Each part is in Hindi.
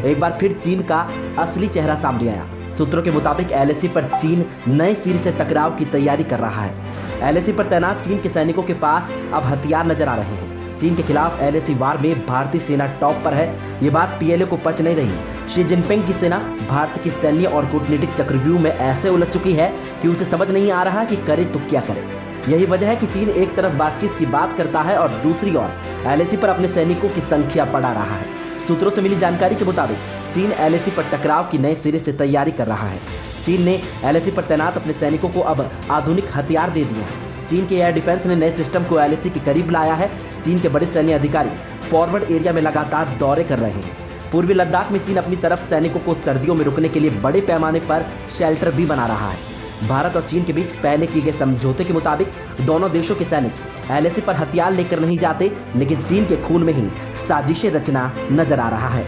एक बार फिर चीन का असली चेहरा सामने आया। सूत्रों के मुताबिक एलएसी पर चीन नए सिरे से टकराव की तैयारी कर रहा है। एलएसी पर तैनात चीन के सैनिकों के पास अब हथियार नजर आ रहे हैं। चीन के खिलाफ एलएसी वार में भारतीय सेना टॉप पर है। ये बात पीएलए को पच नहीं रही। शी जिनपिंग की सेना भारत की सैन्य और कूटनीतिक चक्रव्यूह में ऐसे उलझ चुकी है कि उसे समझ नहीं आ रहा कि करे तो क्या करे। यही वजह है कि चीन एक तरफ बातचीत की बात करता है और दूसरी ओर एलएसी पर अपने सैनिकों की संख्या बढ़ा रहा है। सूत्रों से मिली जानकारी के मुताबिक चीन एलएसी पर टकराव की नए सिरे से तैयारी कर रहा है। चीन ने एलएसी पर तैनात अपने सैनिकों को अब आधुनिक हथियार दे दिए हैं। चीन के एयर डिफेंस ने नए सिस्टम को एलएसी के करीब लाया है। चीन के बड़े सैन्य अधिकारी फॉरवर्ड एरिया में लगातार दौरे कर रहे हैं। पूर्वी लद्दाख में चीन अपनी तरफ सैनिकों को सर्दियों में रुकने के लिए बड़े पैमाने पर शेल्टर भी बना रहा है। भारत और चीन के बीच पहले किए गए समझौते के मुताबिक दोनों देशों के सैनिक एलएसी पर हथियार लेकर नहीं जाते, लेकिन चीन के खून में ही साजिशें रचना नजर आ रहा है।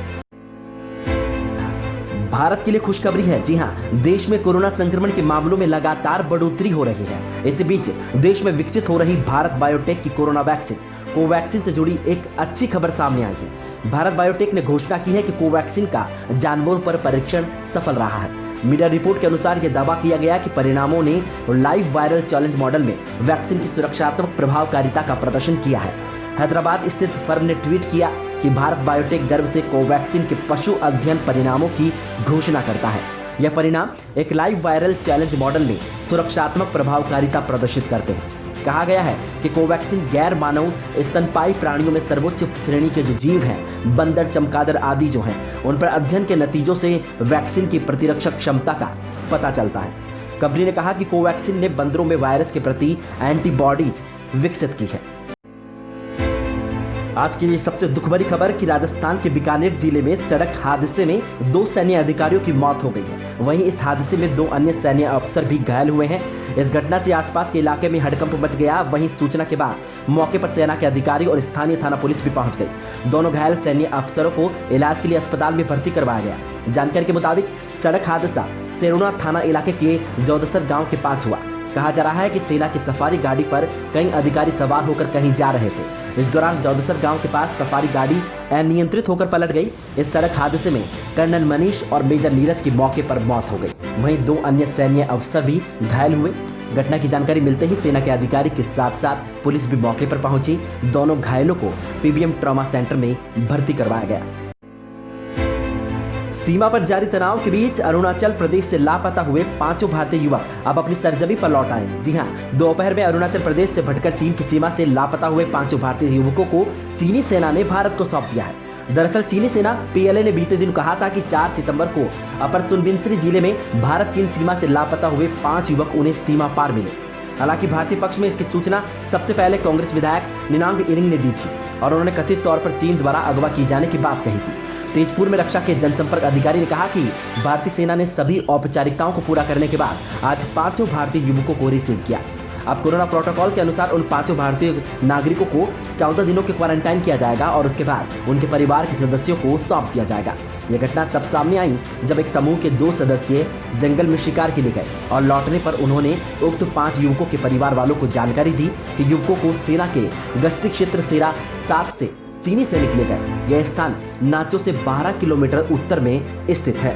भारत के लिए खुशखबरी है। जी हां, देश में कोरोना संक्रमण के मामलों में लगातार बढ़ोतरी हो रही है। इसी बीच देश में विकसित हो रही भारत बायोटेक की कोरोना वैक्सीन कोवैक्सीन से जुड़ी एक अच्छी खबर सामने आई है। भारत बायोटेक ने घोषणा की है कि कोवैक्सीन का जानवरों पर परीक्षण सफल रहा है। मीडिया रिपोर्ट के अनुसार यह दावा किया गया कि परिणामों ने लाइव वायरल चैलेंज मॉडल में वैक्सीन की सुरक्षात्मक प्रभावकारिता का प्रदर्शन किया है। हैदराबाद स्थित फर्म ने ट्वीट किया कि भारत बायोटेक गर्व से कोवैक्सीन के पशु अध्ययन परिणामों की घोषणा करता है। यह परिणाम एक लाइव वायरल चैलेंज मॉडल में सुरक्षात्मक प्रभावकारिता प्रदर्शित करते हैं। कहा गया है कि कोवैक्सीन गैर मानव स्तनपायी प्राणियों में सर्वोच्च श्रेणी के जो जीव हैं, बंदर, चमगादड़ आदि जो हैं, उन पर अध्ययन के नतीजों से वैक्सीन की प्रतिरक्षक क्षमता का पता चलता है। कंपनी ने कहा कि कोवैक्सीन ने बंदरों में वायरस के प्रति एंटीबॉडीज विकसित की है। आज की सबसे दुख भरी खबर कि राजस्थान के बीकानेर जिले में सड़क हादसे में 2 सैन्य अधिकारियों की मौत हो गई है। वहीं इस हादसे में 2 अन्य सैन्य अफसर भी घायल हुए हैं। इस घटना से आसपास के इलाके में हड़कंप मच गया। वहीं सूचना के बाद मौके पर सेना के अधिकारी और स्थानीय थाना पुलिस भी पहुंच गई। दोनों घायल सैन्य अफसरों को इलाज के लिए अस्पताल में भर्ती करवाया गया। जानकारी के मुताबिक सड़क हादसा सेरुणा थाना इलाके के जौदसर गाँव के पास हुआ। कहा जा रहा है कि सेना की सफारी गाड़ी पर कई अधिकारी सवार होकर कहीं जा रहे थे। इस दौरान जौदसर गांव के पास सफारी गाड़ी अनियंत्रित होकर पलट गई। इस सड़क हादसे में कर्नल मनीष और मेजर नीरज की मौके पर मौत हो गई। वहीं 2 अन्य सैन्य अफसर भी घायल हुए। घटना की जानकारी मिलते ही सेना के अधिकारी के साथ साथ पुलिस भी मौके पर पहुंची। दोनों घायलों को पीबीएम ट्रॉमा सेंटर में भर्ती करवाया गया। सीमा पर जारी तनाव के बीच अरुणाचल प्रदेश से लापता हुए 5 भारतीय युवक अब अपनी सरजमी पर लौट आए। जी हां, दोपहर में अरुणाचल प्रदेश से भटकर चीन की सीमा से लापता हुए 5 भारतीय युवकों को चीनी सेना ने भारत को सौंप दिया है। दरअसल चीनी सेना पीएलए ने बीते दिन कहा था कि 4 सितंबर को अपर सुनबिनसरी जिले में भारत चीन सीमा से लापता हुए 5 युवक उन्हें सीमा पार मिले। हालांकि भारतीय पक्ष में इसकी सूचना सबसे पहले कांग्रेस विधायक निनांग इरिंग ने दी थी और उन्होंने कथित तौर पर चीन द्वारा अगवा किए जाने की बात कही थी। तेजपुर में रक्षा के जनसंपर्क अधिकारी ने कहा कि भारतीय सेना ने सभी औपचारिकताओं को पूरा करने के बाद आज 5 भारतीय युवकों को रिसीव किया। अब कोरोना प्रोटोकॉल के अनुसार उन 5 भारतीय नागरिकों को 14 दिनों के क्वारंटाइन किया जाएगा और उसके बाद उनके परिवार के सदस्यों को सौंप दिया जाएगा। यह घटना तब सामने आई जब एक समूह के 2 सदस्य जंगल में शिकार के लिए गए और लौटने पर उन्होंने उक्त 5 युवकों के परिवार वालों को जानकारी दी कि युवकों को सेना के गश्ती क्षेत्र सेरा 7 से चीनी सैनिक ले गए। यह स्थान नाचो से 12 किलोमीटर उत्तर में स्थित है।